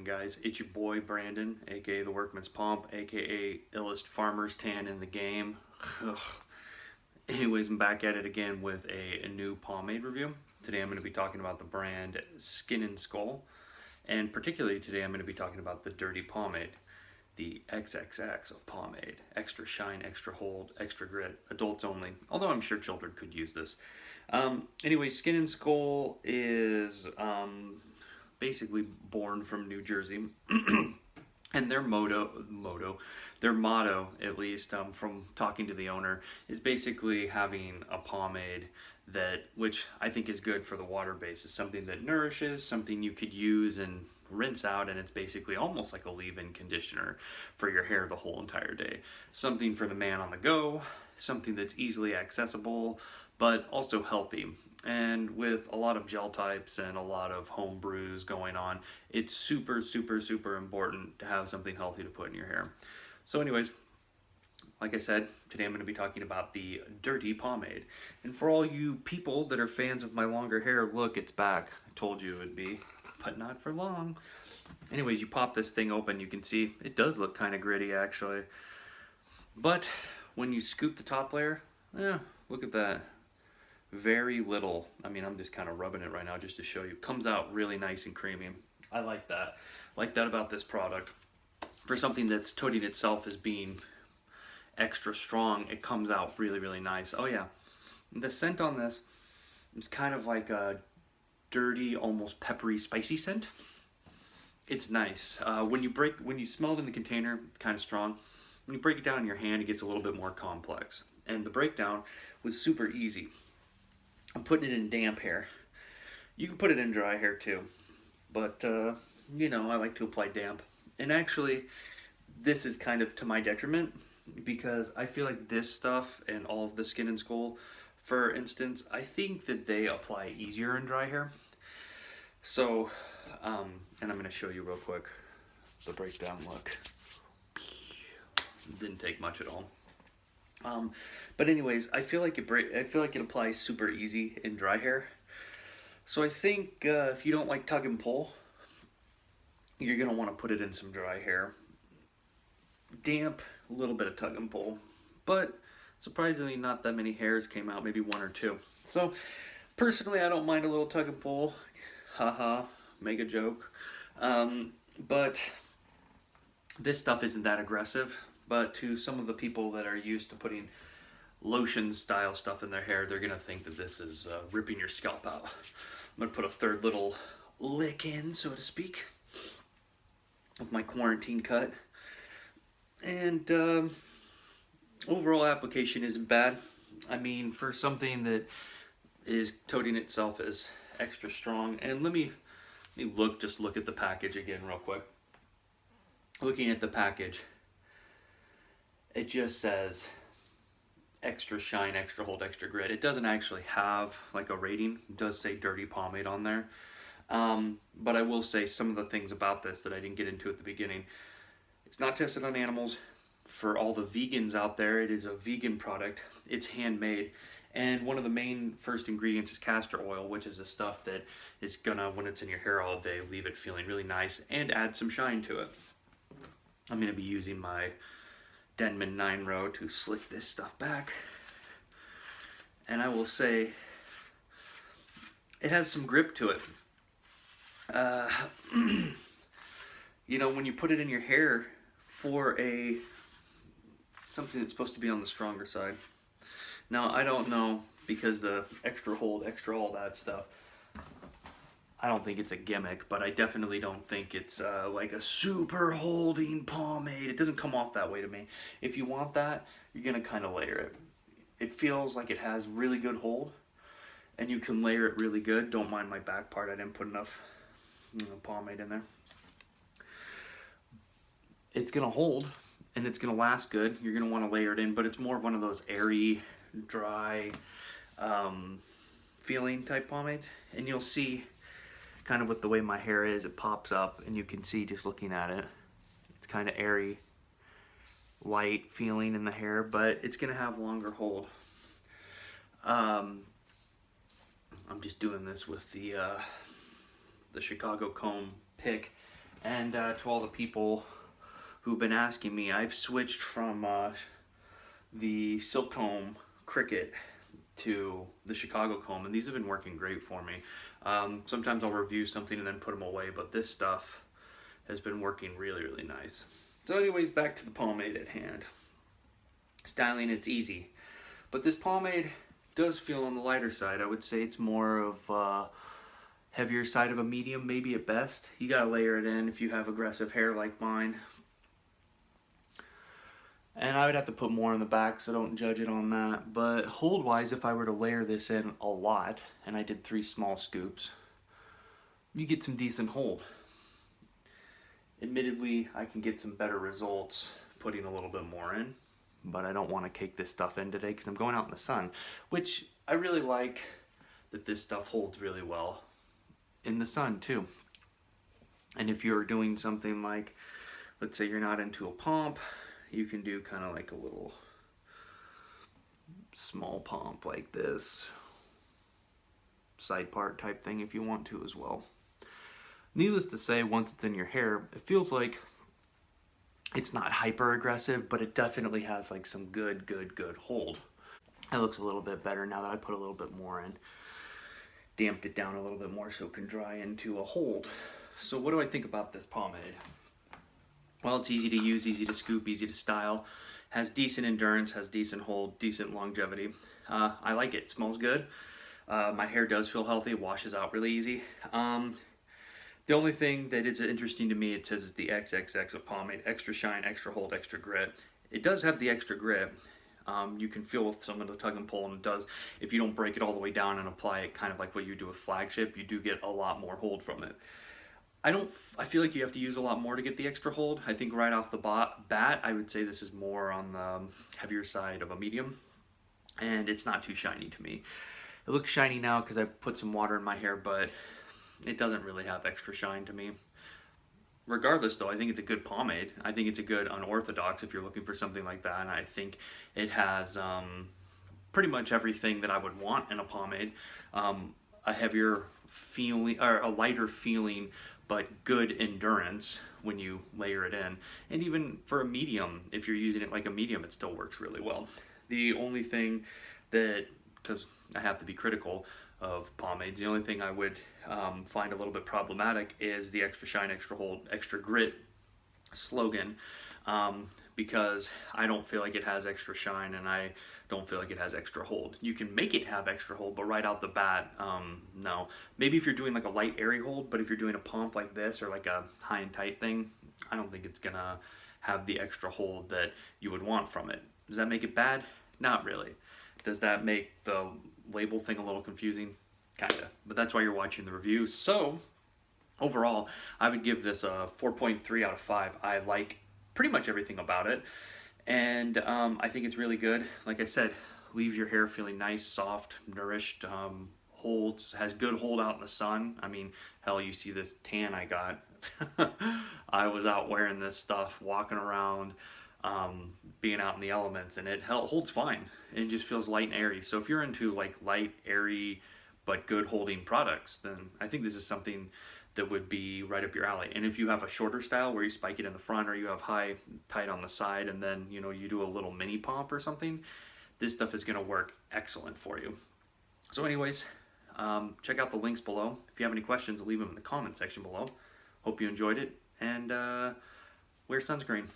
guys? It's your boy Brandon, aka the Workman's Pomp, aka illest farmer's tan in the game. Ugh. Anyways, I'm back at it again with a new pomade review. Today I'm going to be talking about the brand Skin and Skull, and particularly today I'm going to be talking about the Dirty Pomade, the XXX of pomade. Extra shine, extra hold, extra grit, adults only, although I'm sure children could use this. Anyway, Skin and Skull is basically born from New Jersey. And their their motto, at least from talking to the owner, is basically having a pomade which I think is good for the water base. It's something that nourishes, something you could use and rinse out, and it's basically almost like a leave-in conditioner for your hair the whole entire day. Something for the man on the go, something that's easily accessible, but also healthy. And with a lot of gel types and a lot of home brews going on, it's super important to have something healthy to put in your hair. So anyways, like I said, today I'm going to be talking about the Dirty Pomade. And for all you people that are fans of my longer hair, look, it's back. I told you it would be, but not for long. Anyways, you pop this thing open, you can see it does look kind of gritty actually. But when you scoop the top layer, look at that. Very little. I mean, I'm just kind of rubbing it right now just to show you. Comes out really nice and creamy. I like that. Like that about this product. For something that's touting itself as being extra strong, it comes out really nice. Oh yeah. The scent on this is kind of like a dirty, almost peppery, spicy scent. It's nice. When you smell it in the container, it's kind of strong. When you break it down in your hand, it gets a little bit more complex. And the breakdown was super easy. I'm putting it in damp hair. You can put it in dry hair too, but you know, I like to apply damp. And actually, this is kind of to my detriment because I feel like this stuff and all of the Skin and Skull, for instance, I think that they apply easier in dry hair. So, and I'm going to show you real quick the breakdown look. Didn't take much at all. But anyways, I feel like it applies super easy in dry hair. So I think if you don't like tug and pull, you're gonna want to put it in some dry hair. Damp, a little bit of tug and pull, but surprisingly not that many hairs came out, maybe one or two. So personally, I don't mind a little tug and pull. Haha, mega joke. But this stuff isn't that aggressive. But to some of the people that are used to putting lotion style stuff in their hair, they're gonna think that this is ripping your scalp out. I'm gonna put a third little lick in, so to speak, of my quarantine cut. And overall application isn't bad. I mean, for something that is toting itself as extra strong. And let me look at the package again real quick. Looking at the package, it just says extra shine, extra hold, extra grit. It doesn't actually have like a rating. It does say Dirty Pomade on there. But I will say some of the things about this that I didn't get into at the beginning. It's not tested on animals. For all the vegans out there, it is a vegan product. It's handmade. And one of the main first ingredients is castor oil, which is the stuff that is gonna, when it's in your hair all day, leave it feeling really nice and add some shine to it. I'm gonna be using my Denman 9 row to slick this stuff back, and I will say it has some grip to it. You know, when you put it in your hair for something that's supposed to be on the stronger side. Now I don't know, because the extra hold, extra all that stuff, I don't think it's a gimmick, but I definitely don't think it's like a super holding pomade. It doesn't come off that way to me. If you want that, you're gonna kind of layer it. It feels like it has really good hold, and you can layer it really good. Don't mind my back part. I didn't put enough pomade in there. It's gonna hold, and it's gonna last good. You're gonna want to layer it in, but it's more of one of those airy, dry feeling type pomades, and you'll see kind of with the way my hair is, it pops up, and you can see just looking at it, it's kind of airy, light feeling in the hair, but it's gonna have longer hold. I'm just doing this with the Chicago comb pick And to all the people who've been asking me, I've switched from the Silk Comb Cricket to the Chicago Comb, and these have been working great for me. Sometimes I'll review something and then put them away, but this stuff has been working really, really nice. So anyways, back to the pomade at hand. Styling, it's easy, but this pomade does feel on the lighter side. I would say it's more of heavier side of a medium, maybe at best. You gotta layer it in if you have aggressive hair like mine. And I would have to put more in the back, so don't judge it on that. But hold wise, if I were to layer this in a lot, and I did 3 small scoops, you get some decent hold. Admittedly, I can get some better results putting a little bit more in, but I don't want to cake this stuff in today because I'm going out in the sun, which I really like that this stuff holds really well in the sun too. And if you're doing something like, let's say you're not into a pomp, you can do kind of like a little small pomp like this, side part type thing if you want to as well. Needless to say, once it's in your hair, it feels like it's not hyper aggressive, but it definitely has like some good hold. It looks a little bit better now that I put a little bit more in. Damped it down a little bit more so it can dry into a hold. So what do I think about this pomade? Well, it's easy to use, easy to scoop, easy to style. Has decent endurance, has decent hold, decent longevity. I like it. It smells good. My hair does feel healthy, washes out really easy. The only thing that is interesting to me, it says it's the XXX of pomade. Extra shine, extra hold, extra grit. It does have the extra grit. You can feel with some of the tug and pull, and it does, if you don't break it all the way down and apply it kind of like what you do with Flagship, you do get a lot more hold from it. I feel like you have to use a lot more to get the extra hold. I think right off the bat, I would say this is more on the heavier side of a medium, and it's not too shiny to me. It looks shiny now because I put some water in my hair, but it doesn't really have extra shine to me. Regardless though, I think it's a good pomade. I think it's a good unorthodox if you're looking for something like that, and I think it has pretty much everything that I would want in a pomade. A heavier feeling, or a lighter feeling, but good endurance when you layer it in. And even for a medium, if you're using it like a medium, it still works really well. The only thing that, because I have to be critical of pomades, the only thing I would find a little bit problematic is the extra shine, extra hold, extra grit slogan, because I don't feel like it has extra shine and I don't feel like it has extra hold. You can make it have extra hold, but right out the bat, no. Maybe if you're doing like a light airy hold, but if you're doing a pomp like this or like a high and tight thing, I don't think it's gonna have the extra hold that you would want from it. Does that make it bad? Not really. Does that make the label thing a little confusing? Kinda, but that's why you're watching the review. So overall, I would give this a 4.3 out of 5. I like pretty much everything about it, and I think it's really good. Like I said, leaves your hair feeling nice, soft, nourished, holds, has good hold out in the sun. I mean, hell, you see this tan I got. I was out wearing this stuff, walking around, being out in the elements, and it holds fine. It just feels light and airy. So if you're into like light, airy, but good holding products, then I think this is something that would be right up your alley. And if you have a shorter style where you spike it in the front, or you have high, tight on the side, and then you do a little mini pomp or something, this stuff is going to work excellent for you. So anyways, check out the links below. If you have any questions, leave them in the comment section below. Hope you enjoyed it, and wear sunscreen.